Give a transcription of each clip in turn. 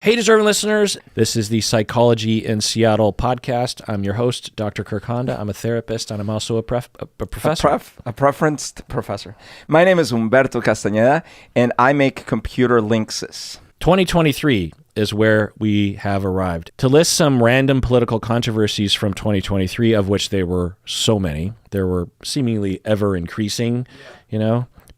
Hey, deserving listeners. This is the Psychology in Seattle podcast. I'm your host, Dr. Kirk Honda. I'm a therapist, and I'm also a professor. A preferenced professor. My name is Humberto Castañeda, and I make computer links. 2023 is where we have arrived. To list some random political controversies from 2023, of which there were so many, there were seemingly ever increasing,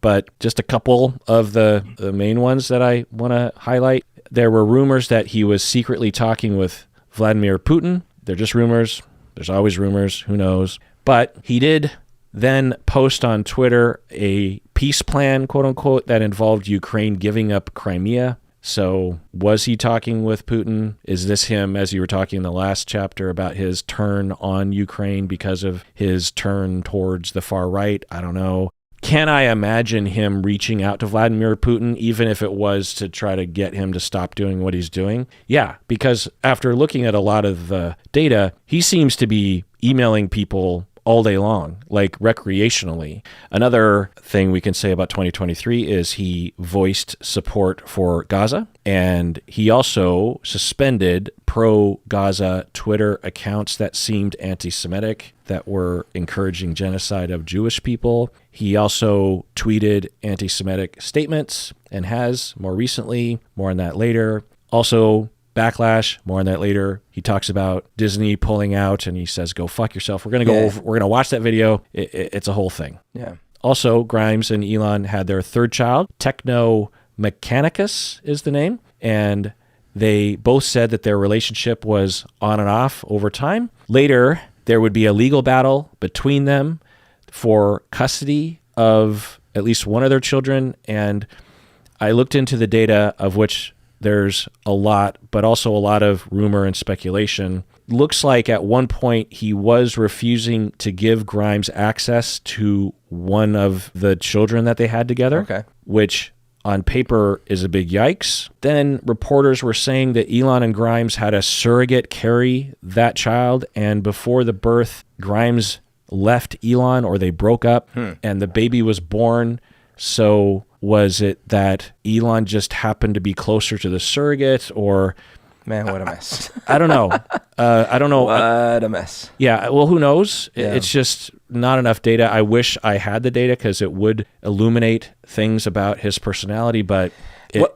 but just a couple of the main ones that I want to highlight. There were rumors that he was secretly talking with Vladimir Putin. They're just rumors. There's always rumors. Who knows? But he did then post on Twitter a peace plan, quote unquote, that involved Ukraine giving up Crimea. So was he talking with Putin? Is this him, as you were talking in the last chapter about his turn on Ukraine because of his turn towards the far right? I don't know. Can I imagine him reaching out to Vladimir Putin, even if it was to try to get him to stop doing what he's doing? Yeah, because after looking at a lot of the data, he seems to be emailing people all day long, like recreationally. Another thing we can say about 2023 is he voiced support for Gaza, and he also suspended pro-Gaza Twitter accounts that seemed anti-Semitic, that were encouraging genocide of Jewish people. He also tweeted anti-Semitic statements and has more recently, more on that later. Also, backlash, more on that later. He talks about Disney pulling out and he says, go fuck yourself. We're going to go over, we're going to watch that video. It's a whole thing. Yeah. Also, Grimes and Elon had their third child. Techno Mechanicus is the name. And they both said that their relationship was on and off over time. Later, there would be a legal battle between them for custody of at least one of their children. And I looked into the data, of which there's a lot, but also a lot of rumor and speculation. Looks like at one point he was refusing to give Grimes access to one of the children that they had together, which on paper is a big yikes. Then reporters were saying that Elon and Grimes had a surrogate carry that child, and before the birth, Grimes left Elon, or they broke up, and the baby was born. So was it that Elon just happened to be closer to the surrogate, or... Man, what a mess. I don't know. I don't know. What a mess. Yeah, well, who knows? Yeah. It's just not enough data. I wish I had the data because it would illuminate things about his personality, but...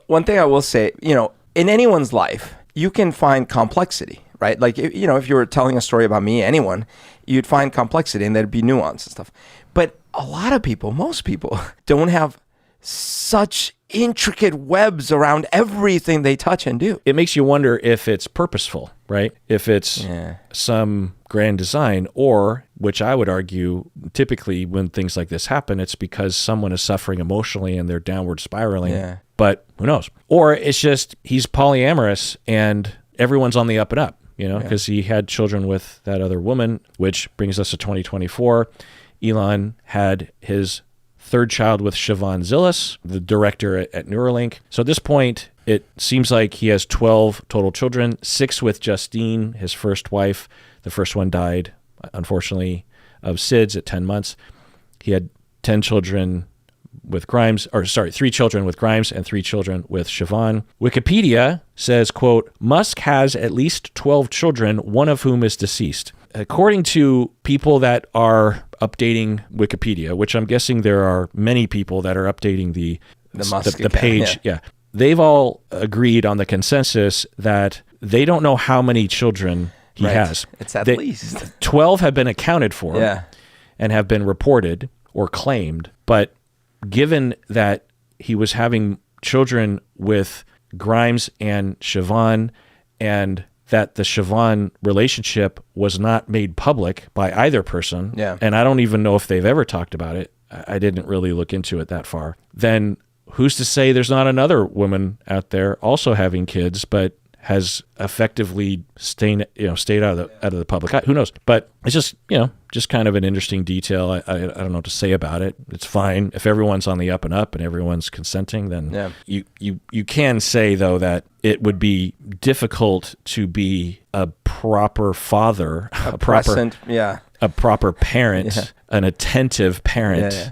One thing I will say, in anyone's life, you can find complexity, right? Like, if you were telling a story about me, anyone, you'd find complexity and there'd be nuance and stuff. But a lot of people, most people, don't have such intricate webs around everything they touch and do. It makes you wonder if it's purposeful, right? If it's some grand design, or, which I would argue, typically when things like this happen, it's because someone is suffering emotionally and they're downward spiraling. Yeah. But who knows? Or it's just he's polyamorous and everyone's on the up and up, because he had children with that other woman, which brings us to 2024. Elon had his third child with Siobhan Zillis, the director at Neuralink. So at this point, it seems like he has 12 total children, 6 with Justine, his first wife. The first one died, unfortunately, of SIDS at 10 months. He had 10 children with Grimes, 3 children with Grimes and 3 children with Siobhan. Wikipedia says, quote, Musk has at least 12 children, one of whom is deceased. According to people that are updating Wikipedia, which I'm guessing there are many people that are updating the page. Yeah. They've all agreed on the consensus that they don't know how many children he has. It's at least 12 have been accounted for and have been reported or claimed. But given that he was having children with Grimes and Siobhan, and that the Siobhan relationship was not made public by either person, and I don't even know if they've ever talked about it. I didn't really look into it that far. Then who's to say there's not another woman out there also having kids, but has effectively stayed out of the public eye? Who knows? But it's just kind of an interesting detail. I don't know what to say about it. It's fine if everyone's on the up and up and everyone's consenting. Then you can say though that it would be difficult to be a proper father, a proper parent, an attentive parent.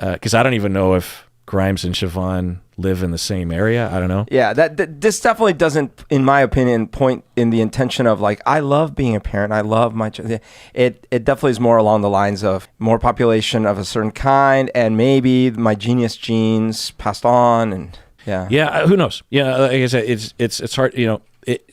Because I don't even know if Grimes and Siobhan live in the same area. I don't know. Yeah, this definitely doesn't, in my opinion, point in the intention of like, I love being a parent. I love my child. It definitely is more along the lines of more population of a certain kind, and maybe my genius genes passed on, and yeah. Who knows? Yeah, like I said, it's hard. You know,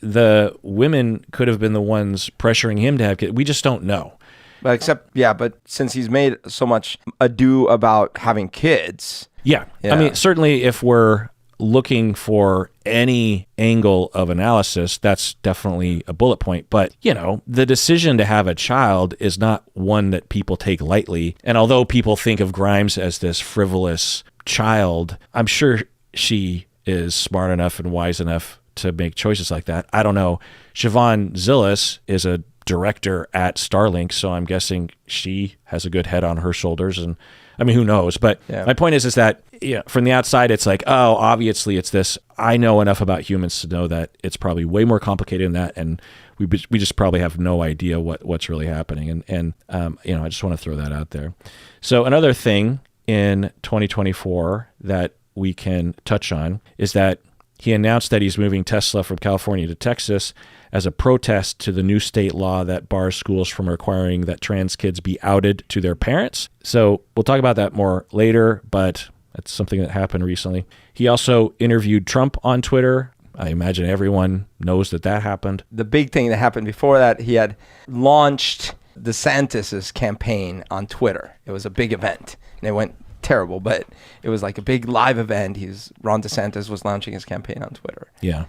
the women could have been the ones pressuring him to have kids. We just don't know. But since he's made so much ado about having kids. Yeah. I mean, certainly if we're looking for any angle of analysis, that's definitely a bullet point. But, you know, the decision to have a child is not one that people take lightly. And although people think of Grimes as this frivolous child, I'm sure she is smart enough and wise enough to make choices like that. I don't know. Siobhan Zillis is a director at Starlink, so I'm guessing she has a good head on her shoulders. And I mean, who knows? But my point is that from the outside, it's like, oh, obviously it's this. I know enough about humans to know that it's probably way more complicated than that, and we just probably have no idea what's really happening. And you know, I just want to throw that out there. So another thing in 2024 that we can touch on is that he announced that he's moving Tesla from California to Texas as a protest to the new state law that bars schools from requiring that trans kids be outed to their parents. So we'll talk about that more later, but that's something that happened recently. He also interviewed Trump on Twitter. I imagine everyone knows that happened. The big thing that happened before that, he had launched DeSantis's campaign on Twitter. It was a big event, and it went terrible, but it was like a big live event. Ron DeSantis was launching his campaign on Twitter. Yeah.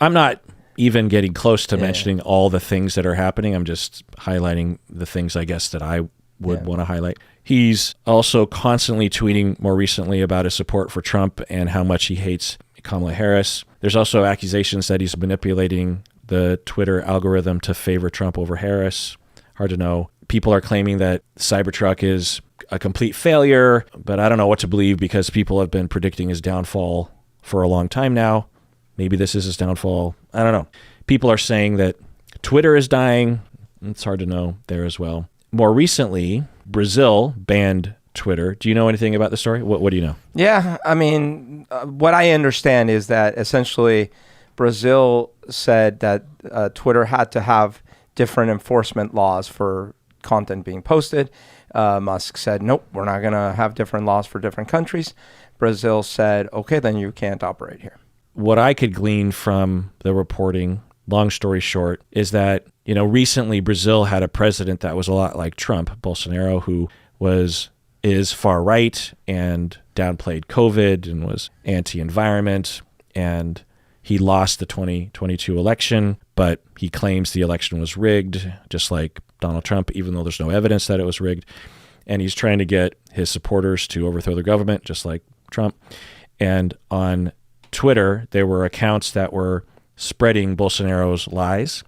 I'm not even getting close to mentioning all the things that are happening. I'm just highlighting the things, I guess, that I would want to highlight. He's also constantly tweeting more recently about his support for Trump and how much he hates Kamala Harris. There's also accusations that he's manipulating the Twitter algorithm to favor Trump over Harris. Hard to know. People are claiming that Cybertruck is a complete failure, but I don't know what to believe because people have been predicting his downfall for a long time now. Maybe this is his downfall. I don't know. People are saying that Twitter is dying. It's hard to know there as well. More recently, Brazil banned Twitter. Do you know anything about the story? What do you know? Yeah, I mean, what I understand is that essentially Brazil said that Twitter had to have different enforcement laws for content being posted. Musk said, nope, we're not going to have different laws for different countries. Brazil said, okay, then you can't operate here. What I could glean from the reporting, long story short, is that, you know, recently Brazil had a president that was a lot like Trump, Bolsonaro, who is far right and downplayed COVID and was anti-environment, and he lost the 2022 election, but he claims the election was rigged, just like Donald Trump, even though there's no evidence that it was rigged. And he's trying to get his supporters to overthrow the government, just like Trump. And on Twitter, there were accounts that were spreading Bolsonaro's lies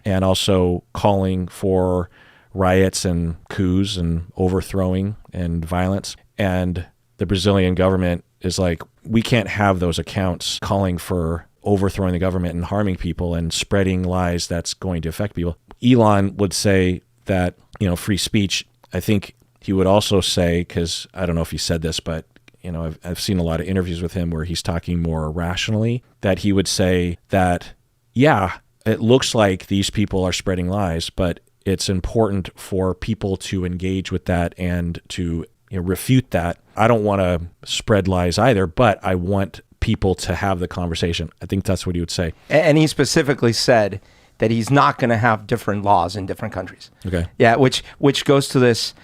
and also calling for riots and coups and overthrowing and violence. And the Brazilian government is like, we can't have those accounts calling for overthrowing the government and harming people and spreading lies that's going to affect people. Elon would say that, you know, free speech. I think he would also say, because I don't know if he said this, but you know, I've seen a lot of interviews with him where he's talking more rationally, that he would say that, yeah, it looks like these people are spreading lies, but it's important for people to engage with that and to, you know, refute that. I don't want to spread lies either, but I want people to have the conversation. I think that's what he would say. And he specifically said that he's not going to have different laws in different countries. Okay. Yeah, which goes to this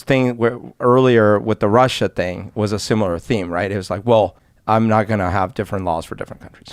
thing where earlier with the Russia thing was a similar theme, right? It was like, well, I'm not going to have different laws for different countries.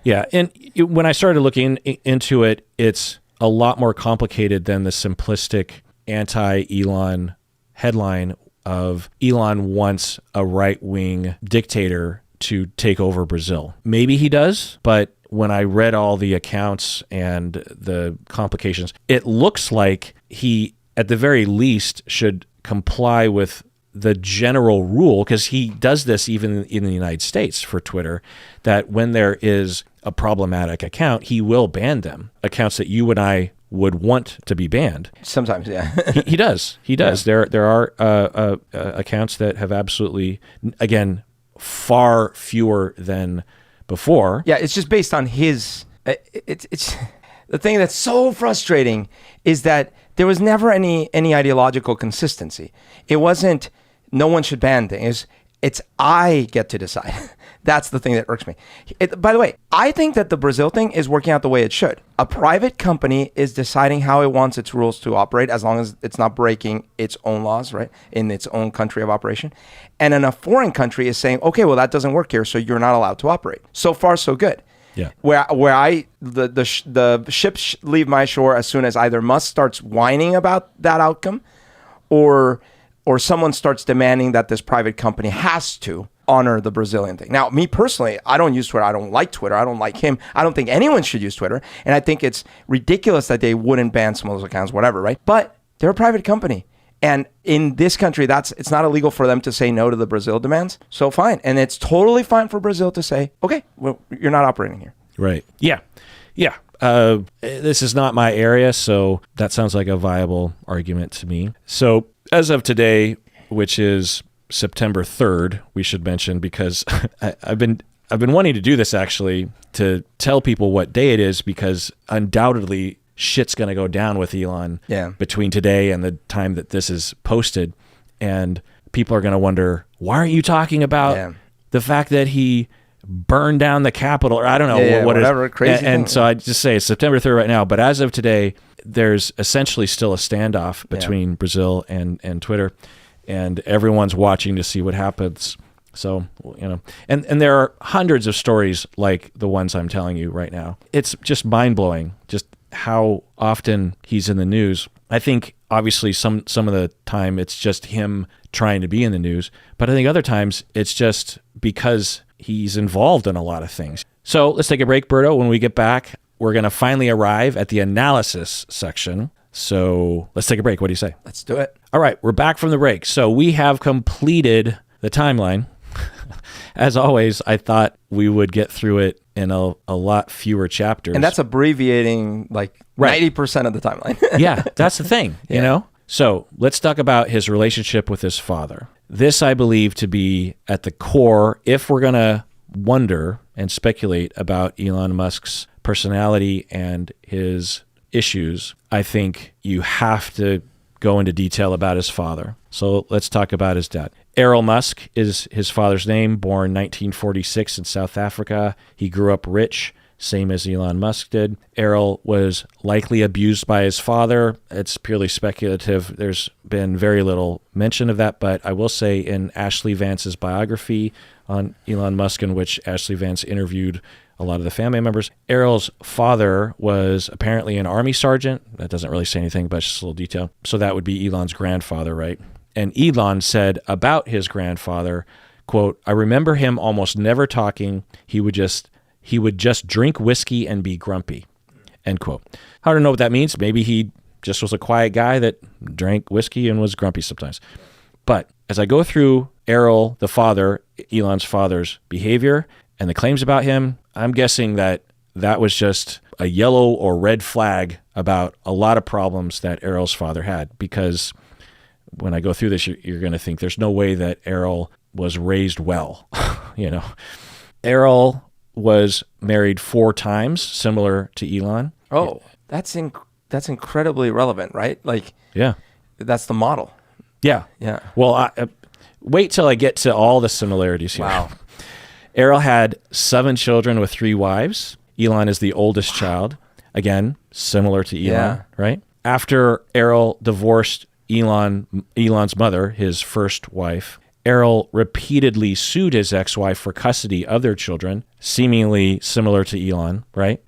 Yeah. And when I started looking into it, it's a lot more complicated than the simplistic anti-Elon headline of Elon wants a right-wing dictator to take over Brazil. Maybe he does, but when I read all the accounts and the complications, it looks like he, at the very least, should comply with the general rule, because he does this even in the United States for Twitter, that when there is a problematic account, he will ban them. Accounts that you and I would want to be banned. Sometimes, yeah. He does. He does. Yeah. There are accounts that have absolutely, again, far fewer than before. Yeah, it's just based on his. It's the thing that's so frustrating is that there was never any ideological consistency. It wasn't no one should ban things. It's I get to decide. That's the thing that irks me. By the way, I think that the Brazil thing is working out the way it should. A private company is deciding how it wants its rules to operate as long as it's not breaking its own laws, right, in its own country of operation. And then a foreign country is saying, okay, well, that doesn't work here, so you're not allowed to operate. So far, so good. Yeah. Where the ships leave my shore as soon as either Musk starts whining about that outcome or someone starts demanding that this private company has to honor the Brazilian thing. Now, me personally, I don't use Twitter. I don't like Twitter. I don't like him. I don't think anyone should use Twitter. And I think it's ridiculous that they wouldn't ban some of those accounts, whatever, right? But they're a private company. And in this country, it's not illegal for them to say no to the Brazil demands. So fine. And it's totally fine for Brazil to say, okay, well, you're not operating here. Right. Yeah. Yeah. This is not my area, so that sounds like a viable argument to me. So as of today, which is September 3rd, we should mention, because I've been wanting to do this actually to tell people what day it is, because undoubtedly shit's going to go down with Elon between today and the time that this is posted. And people are going to wonder, why aren't you talking about the fact that he burned down the Capitol, or I don't know whatever crazy and so I just say it's September 3rd right now, but as of today, there's essentially still a standoff between Brazil and Twitter, and everyone's watching to see what happens. So, and there are hundreds of stories like the ones I'm telling you right now. It's just mind-blowing just how often he's in the news. I think obviously some of the time it's just him trying to be in the news, but I think other times it's just because he's involved in a lot of things. So let's take a break, Berto. When we get back, we're going to finally arrive at the analysis section. So let's take a break. What do you say? Let's do it. All right, we're back from the break. So we have completed the timeline. As always, I thought we would get through it in a lot fewer chapters. And that's abbreviating like 90% of the timeline. Yeah, that's the thing, you know? So let's talk about his relationship with his father. This I believe to be at the core, if we're going to wonder and speculate about Elon Musk's personality and his issues, I think you have to go into detail about his father. So let's talk about his dad. Errol Musk is his father's name, born 1946 in South Africa. He grew up rich, same as Elon Musk did. Errol was likely abused by his father. It's purely speculative. There's been very little mention of that, but I will say in Ashley Vance's biography on Elon Musk, in which Ashley Vance interviewed a lot of the family members, Errol's father was apparently an army sergeant. That doesn't really say anything, but it's just a little detail. So that would be Elon's grandfather, right? And Elon said about his grandfather, quote, "I remember him almost never talking. He would just drink whiskey and be grumpy," end quote. Hard to know what that means. Maybe he just was a quiet guy that drank whiskey and was grumpy sometimes. But as I go through Errol, the father, Elon's father's behavior and the claims about him, I'm guessing that was just a yellow or red flag about a lot of problems that Errol's father had. Because when I go through this, you're going to think there's no way that Errol was raised well. Errol was married 4 times, similar to Elon. Oh, that's incredibly relevant, right? Like, yeah, that's the model. Yeah. Yeah. Well, wait till I get to all the similarities here. Wow. Errol had 7 children with 3 wives. Elon is the oldest child. Again, similar to Elon, right? After Errol divorced Elon's mother, his first wife, Errol repeatedly sued his ex-wife for custody of their children, seemingly similar to Elon, right?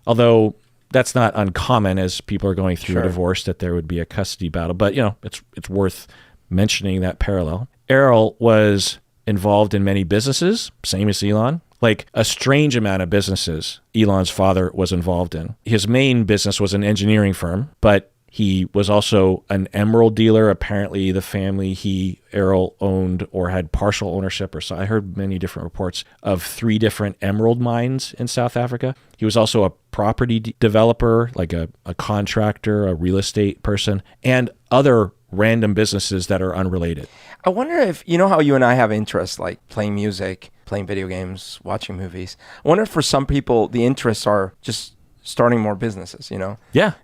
Although that's not uncommon as people are going through a divorce, that there would be a custody battle. But, it's worth mentioning that parallel. Errol was involved in many businesses, same as Elon. Like a strange amount of businesses Elon's father was involved in. His main business was an engineering firm, but He was also an emerald dealer. Apparently, the family Errol owned or had partial ownership, or so I heard many different reports of 3 different emerald mines in South Africa. He was also a property developer, like a contractor, a real estate person, and other random businesses that are unrelated. I wonder if, you know how you and I have interests like playing music, playing video games, watching movies. I wonder if for some people the interests are just starting more businesses, you know? Yeah.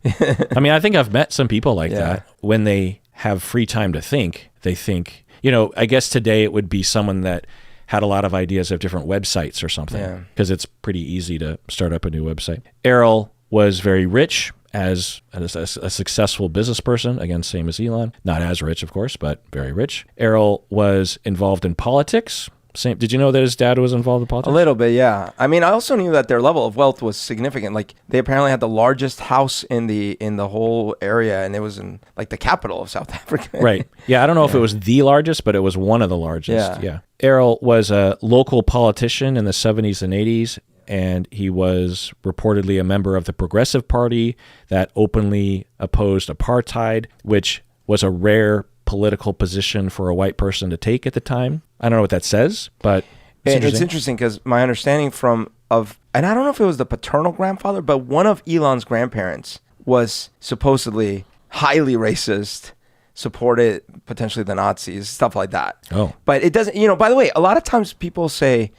I mean, I think I've met some people like that. When they have free time to think, they think, you know, I guess today it would be someone that had a lot of ideas of different websites or something, because it's pretty easy to start up a new website. Errol was very rich as a successful business person. Again, same as Elon. Not as rich, of course, but very rich. Errol was involved in politics. Did you know that his dad was involved in politics? A little bit, yeah. I mean, I also knew that their level of wealth was significant. Like, they apparently had the largest house in the whole area, and it was in like the capital of South Africa. Right. Yeah, I don't know if it was the largest, but it was one of the largest. Yeah. Errol was a local politician in the 70s and 80s, and he was reportedly a member of the Progressive Party that openly opposed apartheid, which was a rare political position for a white person to take at the time. I don't know what that says, but it's interesting because my understanding and I don't know if it was the paternal grandfather, but one of Elon's grandparents was supposedly highly racist, supported potentially the Nazis, stuff like that. Oh. But it doesn't, you know, by the way, a lot of times people say,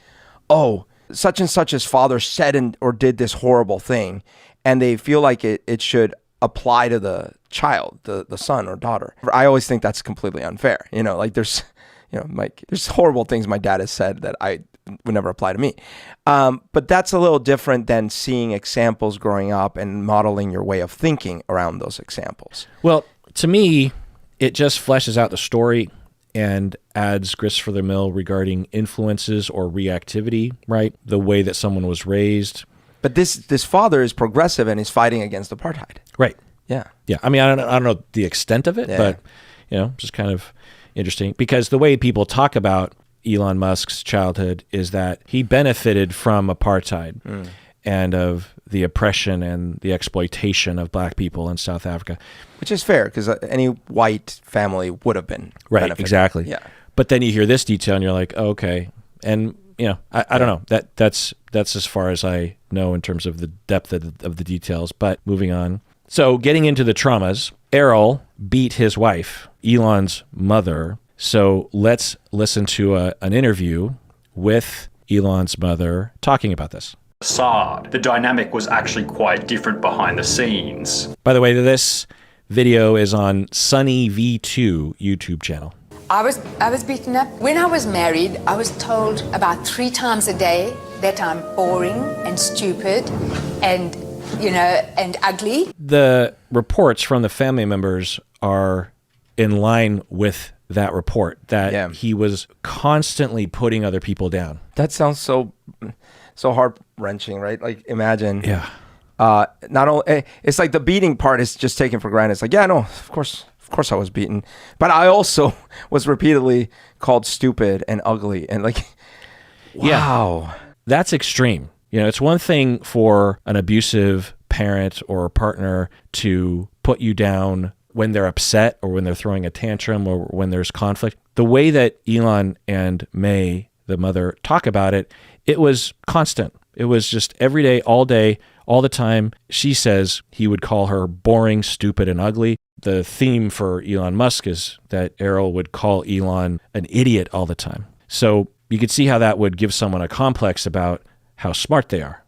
oh, such and such's father said or did this horrible thing, and they feel like it should apply to the child, the son or daughter. I always think that's completely unfair. You know, like there's horrible things my dad has said that I would never apply to me. But that's a little different than seeing examples growing up and modeling your way of thinking around those examples. Well, to me, it just fleshes out the story and adds grist for the mill regarding influences or reactivity, right? The way that someone was raised. But this father is progressive and is fighting against apartheid. Right. Yeah. Yeah. I mean, I don't know the extent of it, but, you know, just kind of interesting, because the way people talk about Elon Musk's childhood is that he benefited from apartheid and of the oppression and the exploitation of black people in South Africa. Which is fair, because any white family would have been benefited. Exactly. Yeah. But then you hear this detail and you're like, oh, okay. And, you know, I don't know. That's as far as I know in terms of the depth of the details. But moving on. So getting into the traumas, Errol beat his wife, Elon's mother. So let's listen to an interview with Elon's mother talking about this. The dynamic was actually quite different behind the scenes. By the way, this video is on Sunny V2 YouTube channel. I was beaten up. When I was married, I was told about 3 times a day that I'm boring and stupid and, you know, and ugly. The reports from the family members are in line with that report, that he was constantly putting other people down. That sounds so heart-wrenching, right? Like, imagine. Yeah. Not only, it's like the beating part is just taken for granted. It's like, yeah, no, of course I was beaten, but I also was repeatedly called stupid and ugly, and like, wow. That's extreme. You know, it's one thing for an abusive parent or partner to put you down when they're upset or when they're throwing a tantrum or when there's conflict. The way that Elon and May, the mother, talk about it, it was constant. It was just every day, all the time. She says he would call her boring, stupid, and ugly. The theme for Elon Musk is that Errol would call Elon an idiot all the time. So you could see how that would give someone a complex about how smart they are,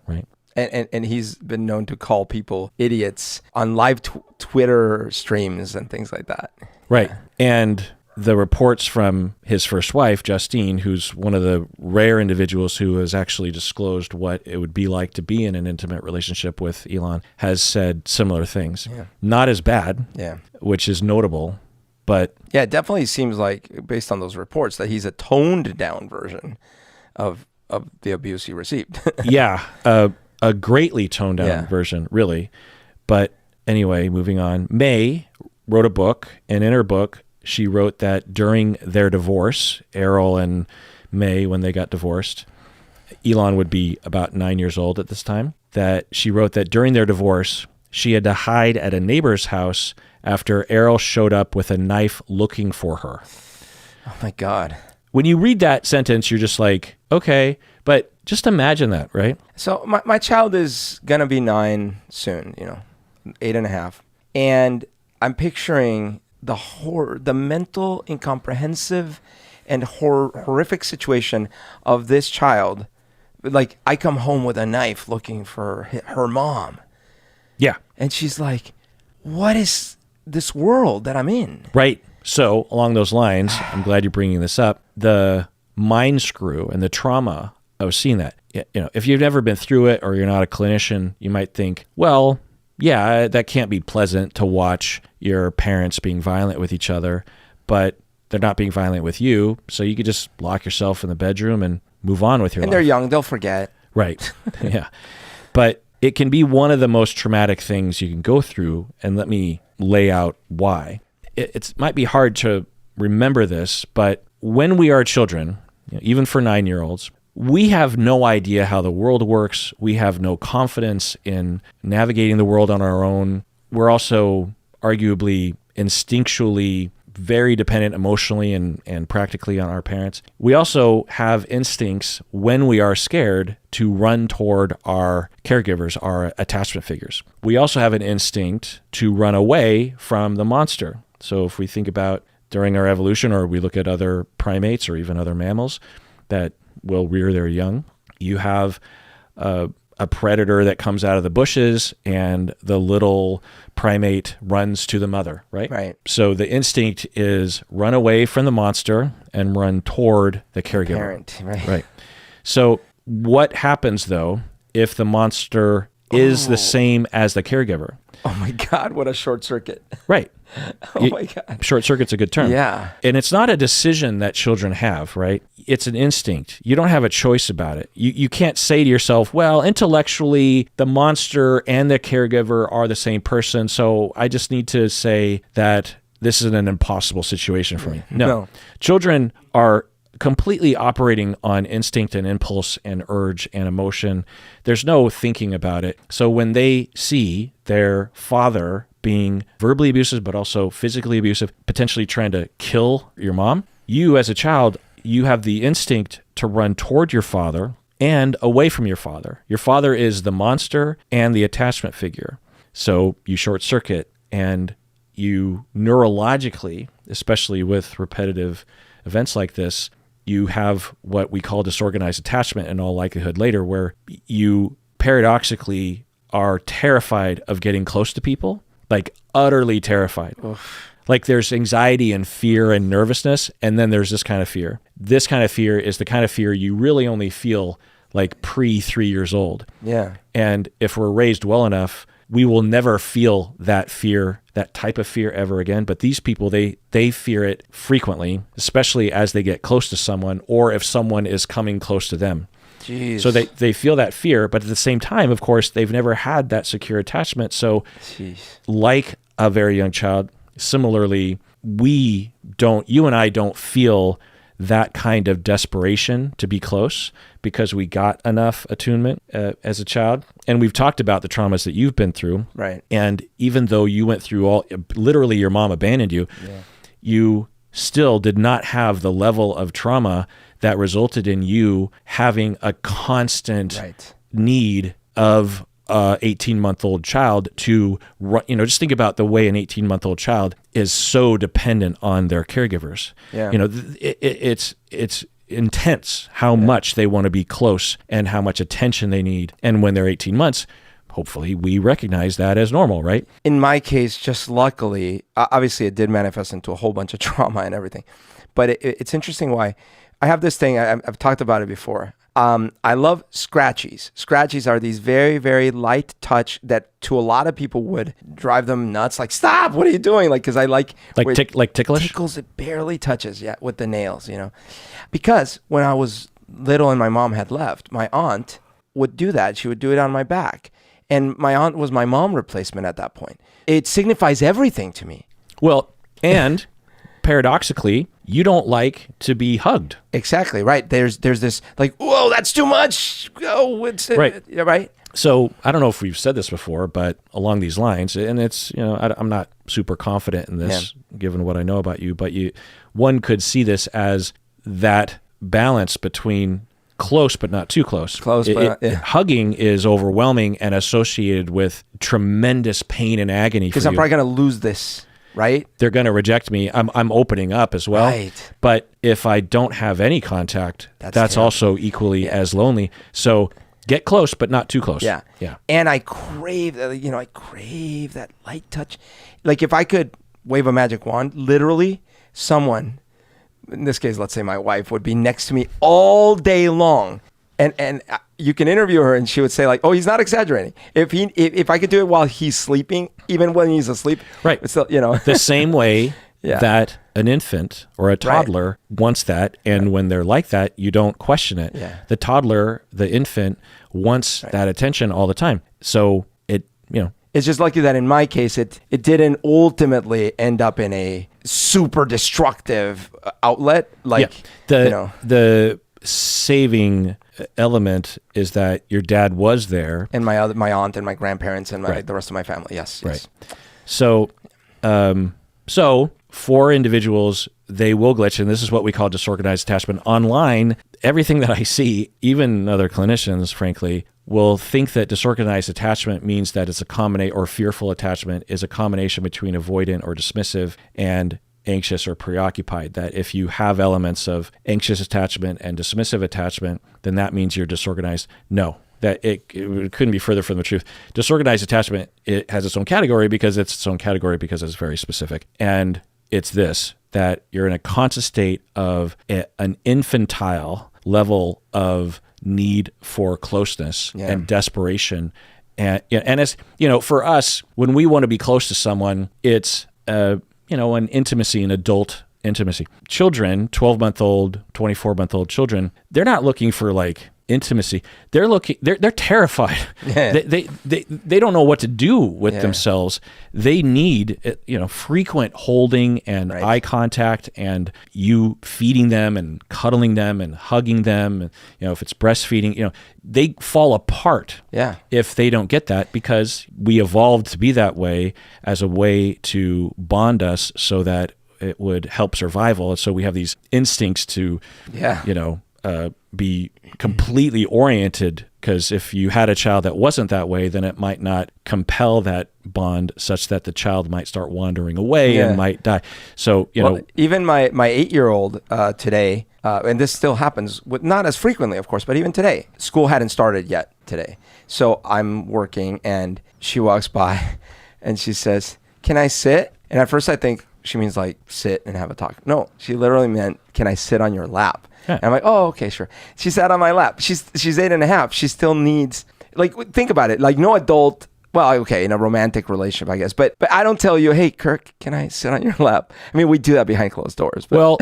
right? And he's been known to call people idiots on live Twitter streams and things like that. Right. Yeah. And the reports from his first wife, Justine, who's one of the rare individuals who has actually disclosed what it would be like to be in an intimate relationship with Elon, has said similar things. Yeah. Not as bad, which is notable, but... Yeah, it definitely seems like, based on those reports, that he's a toned-down version of the abuse he received. Yeah, a greatly toned-down version, really. But anyway, moving on. May wrote a book, and in her book, she wrote that during their divorce, Errol and May, when they got divorced, Elon would be about 9 years old at this time, that she wrote that during their divorce, she had to hide at a neighbor's house after Errol showed up with a knife looking for her. Oh my God. When you read that sentence, you're just like, okay, but just imagine that, right? So my child is going to be 9 soon, 8.5. And I'm picturing the horror, the mental, incomprehensive, and horrific situation of this child. Like, I come home with a knife looking for her mom. Yeah. And she's like, what is this world that I'm in? Right. So along those lines, I'm glad you're bringing this up. The mind screw and the trauma of seeing that, if you've never been through it or you're not a clinician, you might think, well, yeah, that can't be pleasant to watch your parents being violent with each other, but they're not being violent with you. So you could just lock yourself in the bedroom and move on with your life. And they're young, they'll forget. Right. Yeah. But it can be one of the most traumatic things you can go through. And let me lay out why. It might be hard to remember this, but when we are children, even for 9-year-olds, we have no idea how the world works. We have no confidence in navigating the world on our own. We're also arguably instinctually very dependent emotionally and practically on our parents. We also have instincts when we are scared to run toward our caregivers, our attachment figures. We also have an instinct to run away from the monster. So if we think about during our evolution, or we look at other primates or even other mammals that will rear their young, you have a predator that comes out of the bushes and the little primate runs to the mother, right? Right. So the instinct is run away from the monster and run toward the caregiver. Parent, right. Right. So what happens though if the monster is the same as the caregiver? Oh my God, what a short circuit. Right. My God. Short circuit's a good term. Yeah. And it's not a decision that children have, right? It's an instinct. You don't have a choice about it. You can't say to yourself, well, intellectually, the monster and the caregiver are the same person, so I just need to say that this is an impossible situation for me. No. Children are completely operating on instinct and impulse and urge and emotion. There's no thinking about it. So when they see their father being verbally abusive, but also physically abusive, potentially trying to kill your mom, you as a child, you have the instinct to run toward your father and away from your father. Your father is the monster and the attachment figure. So you short circuit and you neurologically, especially with repetitive events like this, you have what we call disorganized attachment in all likelihood later, where you paradoxically are terrified of getting close to people, like utterly terrified. Oof. Like there's anxiety and fear and nervousness, and then there's this kind of fear. This kind of fear is the kind of fear you really only feel like pre-3 years old. Yeah. And if we're raised well enough, we will never feel that fear, that type of fear ever again. But these people, they fear it frequently, especially as they get close to someone or if someone is coming close to them. Jeez. So they feel that fear, but at the same time, of course, they've never had that secure attachment. So like a very young child, similarly, you and I don't feel that kind of desperation to be close because we got enough attunement as a child. And we've talked about the traumas that you've been through. Right. And even though you went through literally your mom abandoned you, you still did not have the level of trauma that resulted in you having a constant need of a 18-month-old child to run. Just think about the way an 18-month-old child is so dependent on their caregivers. Yeah. It's intense how much they want to be close and how much attention they need. And when they're 18 months, hopefully we recognize that as normal, right? In my case, just luckily, obviously it did manifest into a whole bunch of trauma and everything. But it's interesting why I have this thing, I've talked about it before. I love scratchies. Scratchies are these very, very light touch that to a lot of people would drive them nuts. Like, stop, what are you doing? Like, because I like ticklish? Tickles, it barely touches, with the nails, Because when I was little and my mom had left, my aunt would do that. She would do it on my back. And my aunt was my mom replacement at that point. It signifies everything to me. Well, and paradoxically, you don't like to be hugged. Exactly, right. There's this like, whoa, that's too much. Oh, it's Right. right. So I don't know if we've said this before, but along these lines, and it's, I'm not super confident in this given what I know about you, but one could see this as that balance between close but not too close. Hugging is overwhelming and associated with tremendous pain and agony. Because I'm probably going to lose this, right? They're going to reject me. I'm opening up as well. Right. But if I don't have any contact, that's also equally as lonely. So get close, but not too close. Yeah. Yeah. And I crave, I crave that light touch. Like if I could wave a magic wand, literally someone, in this case, let's say my wife, would be next to me all day long. And you can interview her and she would say like, oh, he's not exaggerating. If I could do it while he's sleeping, even when he's asleep. Right. It's still, the same way that an infant or a toddler wants that. And when they're like that, you don't question it. Yeah. The toddler, the infant wants that attention all the time. So it's just lucky that in my case, it didn't ultimately end up in a super destructive outlet. Like, the saving element is that your dad was there. And my aunt and my grandparents and the rest of my family. Yes. Right. So, for individuals, they will glitch, and this is what we call disorganized attachment. Online, everything that I see, even other clinicians, frankly, will think that disorganized attachment means that it's a combination, or fearful attachment is a combination between avoidant or dismissive and anxious or preoccupied. That if you have elements of anxious attachment and dismissive attachment, then that means you're disorganized. No. That it couldn't be further from the truth. Disorganized attachment, it has its own category because it's very specific. And it's this, that you're in a constant state of an infantile level of need for closeness and desperation. And it's, for us, when we want to be close to someone, it's, an intimacy, an adult intimacy. Children, 12-month-old, 24-month-old children, they're not looking for like intimacy. They're terrified. Yeah. They don't know what to do with themselves. They need, frequent holding and eye contact, and you feeding them and cuddling them and hugging them. And, if it's breastfeeding, they fall apart if they don't get that, because we evolved to be that way as a way to bond us so that it would help survival. And so we have these instincts to, be completely oriented, because if you had a child that wasn't that way, then it might not compel that bond such that the child might start wandering away and might die. So, even my 8-year-old today, and this still happens, not as frequently, of course, but even today, school hadn't started yet today. So I'm working and she walks by and she says, "Can I sit?" And at first I think she means like sit and have a talk. No, she literally meant, "Can I sit on your lap?" Yeah. And I'm like, "Oh, okay, sure." She sat on my lap. She's 8.5. She still needs, like, think about it. Like, no adult, well, okay, in a romantic relationship, I guess. But I don't tell you, "Hey, Kirk, can I sit on your lap?" I mean, we do that behind closed doors. But. Well,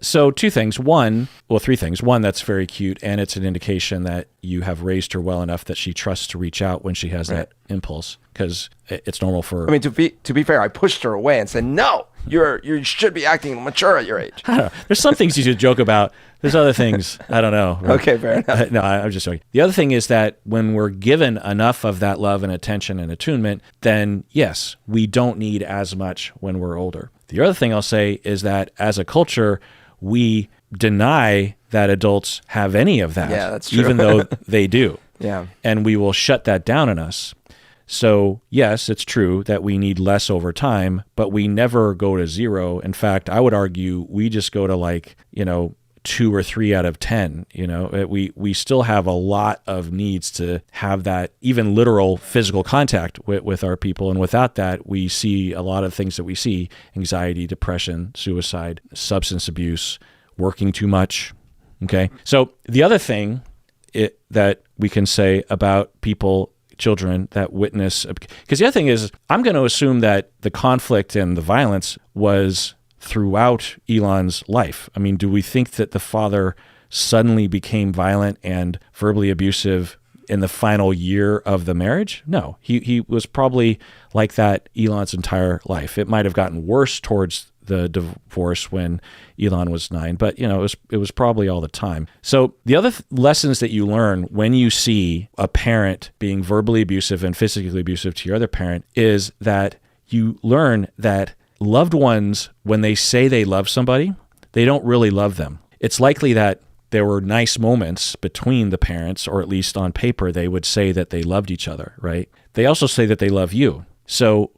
so three things. One, that's very cute, and it's an indication that you have raised her well enough that she trusts to reach out when she has that impulse, because it's normal for. I mean, to be fair, I pushed her away and said, "No, you should be acting mature at your age." I don't know. There's some things you should joke about. There's other things I don't know. Okay, fair enough. No, I'm just joking. The other thing is that when we're given enough of that love and attention and attunement, then yes, we don't need as much when we're older. The other thing I'll say is that as a culture, we deny that adults have any of that. Yeah, that's true. Even though they do. Yeah. And we will shut that down in us. So yes, it's true that we need less over time, but we never go to zero. In fact, I would argue we just go to 2 or 3 out of 10. We still have a lot of needs to have that even literal physical contact with our people. And without that, we see a lot of things that we see: anxiety, depression, suicide, substance abuse, working too much. Okay. So the other thing that we can say about children that witness, because the other thing is, I'm going to assume that the conflict and the violence was throughout Elon's life. I mean, do we think that the father suddenly became violent and verbally abusive in the final year of the marriage? No, he was probably like that Elon's entire life. It might have gotten worse towards the divorce when Elon was 9, but it was probably all the time. So the other lessons that you learn when you see a parent being verbally abusive and physically abusive to your other parent is that you learn that loved ones, when they say they love somebody, they don't really love them. It's likely that there were nice moments between the parents, or at least on paper, they would say that they loved each other, right? They also say that they love you. So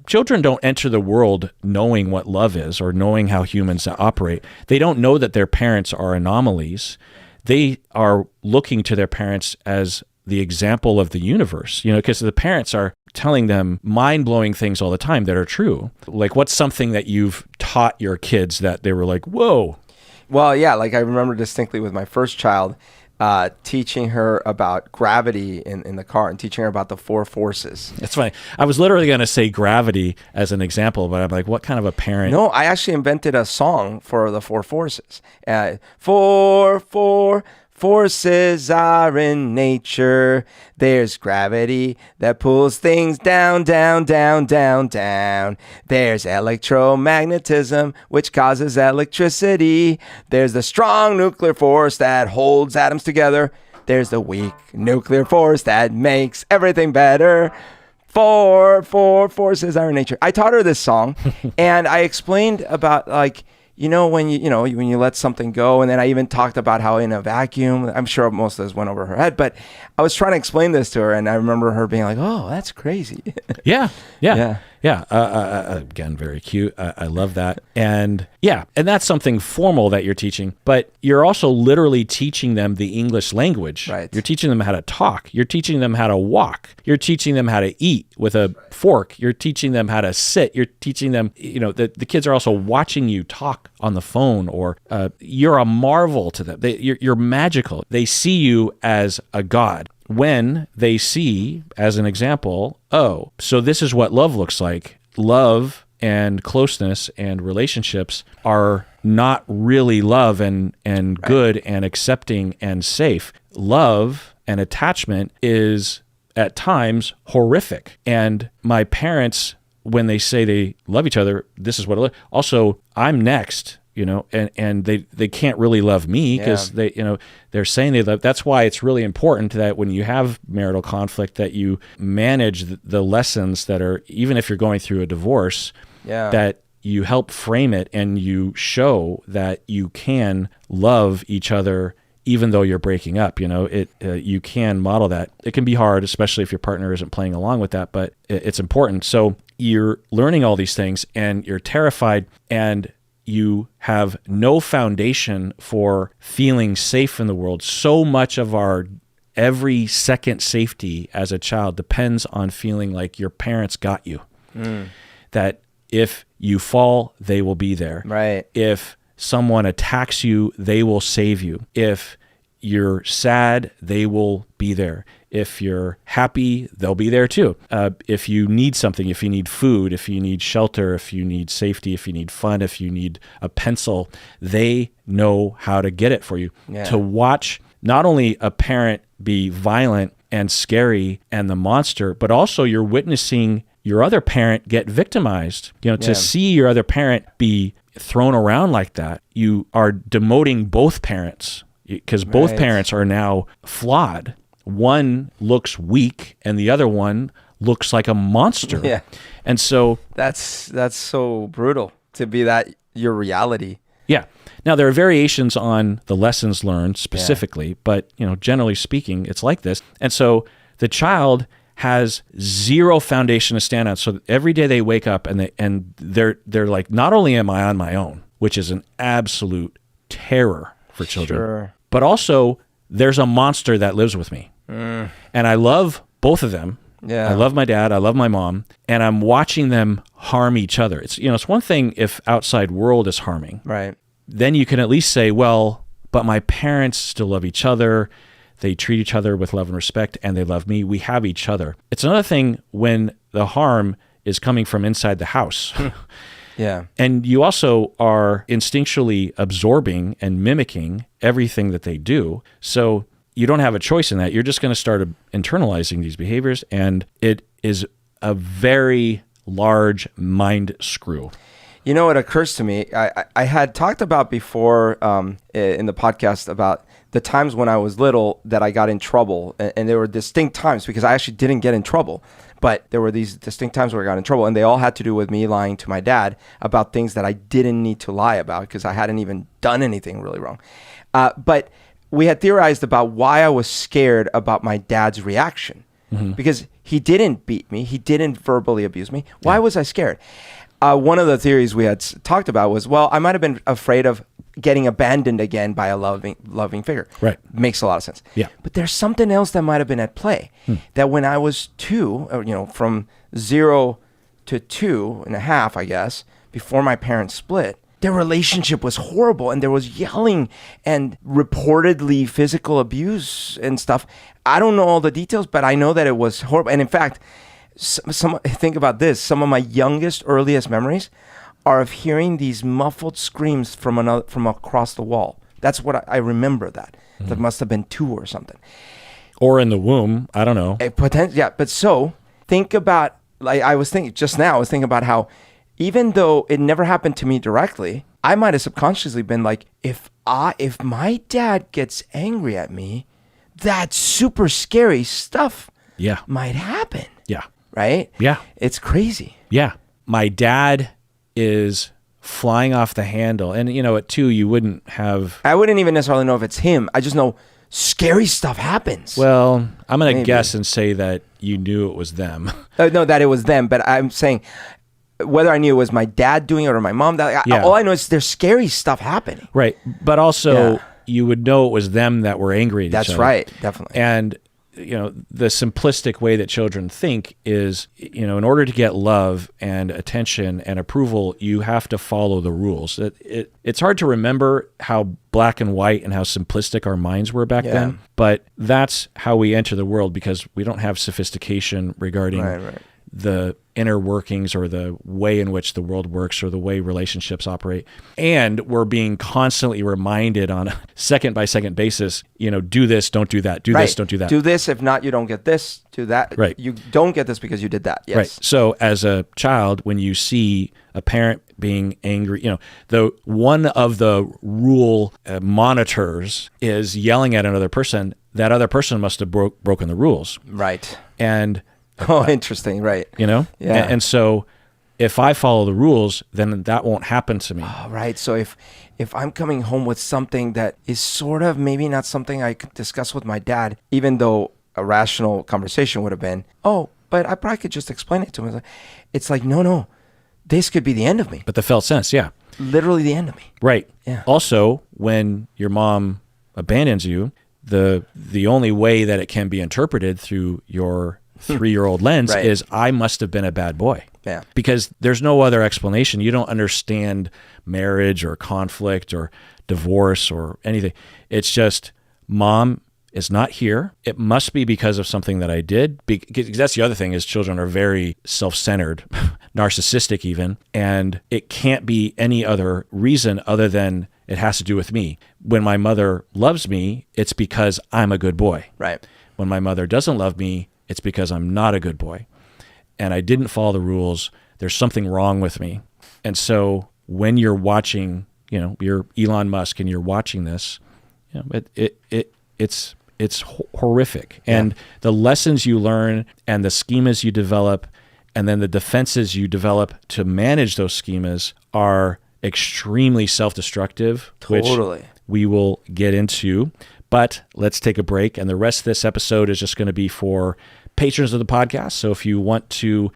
children don't enter the world knowing what love is or knowing how humans operate. They don't know that their parents are anomalies. They are looking to their parents as the example of the universe, because the parents are telling them mind-blowing things all the time that are true. Like, what's something that you've taught your kids that they were like, whoa? Well, yeah, like I remember distinctly with my first child, teaching her about gravity in the car and teaching her about the 4 forces. That's funny. I was literally going to say gravity as an example, but I'm like, what kind of a parent? No, I actually invented a song for the 4 forces. 4 forces are in nature. There's gravity that pulls things down, down, down, down, down. There's electromagnetism, which causes electricity. There's the strong nuclear force that holds atoms together. There's the weak nuclear force that makes everything better. 4 forces are in nature. I taught her this song, and I explained about when you let something go, and then I even talked about how in a vacuum, I'm sure most of this went over her head, but I was trying to explain this to her, and I remember her being like, "Oh, that's crazy." Yeah. Again, very cute. I love that. And that's something formal that you're teaching, but you're also literally teaching them the English language. Right. You're teaching them how to talk. You're teaching them how to walk. You're teaching them how to eat with a fork. You're teaching them how to sit. You're teaching them, the kids are also watching you talk on the phone, or you're a marvel to them. You're magical. They see you as a god. When they see, as an example, oh, so this is what love looks like. Love and closeness and relationships are not really love and good and accepting and safe. Love and attachment is at times horrific. And my parents, when they say they love each other, this is what it also, I'm next. And they can't really love me because they're saying they love. That's why it's really important that when you have marital conflict, that you manage the lessons that are, even if you're going through a divorce, that you help frame it and you show that you can love each other even though you're breaking up. You can model that. It can be hard, especially if your partner isn't playing along with that, but it's important. So you're learning all these things and you're terrified, and you have no foundation for feeling safe in the world. So much of our every second safety as a child depends on feeling like your parents got you. That if you fall, they will be there. Right. If someone attacks you, they will save you. If you're sad, they will be there. If you're happy, they'll be there too. If you need something, if you need food, if you need shelter, if you need safety, if you need fun, if you need a pencil, they know how to get it for you. Yeah. To watch not only a parent be violent and scary and the monster, but also you're witnessing your other parent get victimized. To see your other parent be thrown around like that, you are demoting both parents, because both parents are now flawed. One looks weak and the other one looks like a monster. Yeah. And so that's so brutal to be that your reality. Yeah. Now there are variations on the lessons learned specifically, but generally speaking, it's like this. And so the child has zero foundation to stand on. So every day they wake up and they're like, not only am I on my own, which is an absolute terror for children, but also there's a monster that lives with me. And I love both of them. Yeah. I love my dad. I love my mom. And I'm watching them harm each other. It's one thing if outside world is harming. Right. Then you can at least say, well, but my parents still love each other. They treat each other with love and respect, and they love me. We have each other. It's another thing when the harm is coming from inside the house. Yeah. And you also are instinctually absorbing and mimicking everything that they do. So you don't have a choice in that. You're just going to start internalizing these behaviors, and it is a very large mind screw. You know, it occurs to me, I had talked about before in the podcast about the times when I was little that I got in trouble. And there were distinct times because I actually didn't get in trouble. But there were these distinct times where I got in trouble. And they all had to do with me lying to my dad about things that I didn't need to lie about because I hadn't even done anything really wrong. But we had theorized about why I was scared about my dad's reaction. Because he didn't beat me. He didn't verbally abuse me. Why was I scared? One of the theories we had talked about was, well, I might have been afraid of getting abandoned again by a loving figure. Right. Makes a lot of sense. Yeah. But there's something else that might have been at play. That when I was 2, from 0 to 2.5, I guess, before my parents split, their relationship was horrible and there was yelling and reportedly physical abuse and stuff. I don't know all the details, but I know that it was horrible. And in fact, think about this. Some of my youngest, earliest memories are of hearing these muffled screams from across the wall. That's what I remember that. That must have been 2 or something. Or in the womb. I don't know. Yeah. But so think about, like I was thinking just now, I was thinking about how even though it never happened to me directly, I might have subconsciously been like, if my dad gets angry at me, that super scary stuff might happen. Yeah. Right? Yeah. It's crazy. Yeah. My dad is flying off the handle. And, at 2, you wouldn't have... I wouldn't even necessarily know if it's him. I just know scary stuff happens. Well, I'm going to guess and say that you knew it was them. No, that it was them. But I'm saying whether I knew it was my dad doing it or my mom, all I know is there's scary stuff happening. Right. But also, you would know it was them that were angry at each other. That's right. Definitely. And, the simplistic way that children think is, in order to get love and attention and approval, you have to follow the rules. It's hard to remember how black and white and how simplistic our minds were back then, but that's how we enter the world because we don't have sophistication regarding the inner workings or the way in which the world works or the way relationships operate. And we're being constantly reminded on a second by second basis, do this, don't do that, do this, don't do that. Do this, if not, you don't get this, do that. Right. You don't get this because you did that. Yes. Right. So as a child, when you see a parent being angry, one of the rule monitors is yelling at another person, that other person must have broken the rules. Right. And oh, interesting. Right. Yeah. And so if I follow the rules, then that won't happen to me. Oh, right. So if I'm coming home with something that is sort of maybe not something I could discuss with my dad, even though a rational conversation would have been, but I probably could just explain it to him. It's like, no, this could be the end of me. But the felt sense, yeah. Literally the end of me. Right. Yeah. Also, when your mom abandons you, the only way that it can be interpreted through your 3-year-old lens is I must have been a bad boy. Yeah. Because there's no other explanation. You don't understand marriage or conflict or divorce or anything. It's just mom is not here. It must be because of something that I did. Because that's the other thing is children are very self-centered, narcissistic even, and it can't be any other reason other than it has to do with me. When my mother loves me, it's because I'm a good boy. Right. When my mother doesn't love me, it's because I'm not a good boy and I didn't follow the rules. There's something wrong with me. And so when you're watching, you're Elon Musk and you're watching this, it's horrific. And the lessons you learn and the schemas you develop and then the defenses you develop to manage those schemas are extremely self-destructive, Totally. which we will get into. But let's take a break. And the rest of this episode is just going to be for patrons of the podcast. So if you want to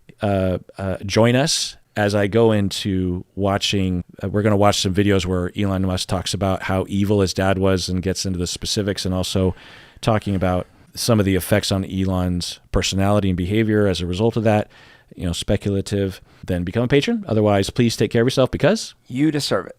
join us as I go into watching, we're going to watch some videos where Elon Musk talks about how evil his dad was and gets into the specifics and also talking about some of the effects on Elon's personality and behavior as a result of that, speculative, then become a patron. Otherwise, please take care of yourself because you deserve it.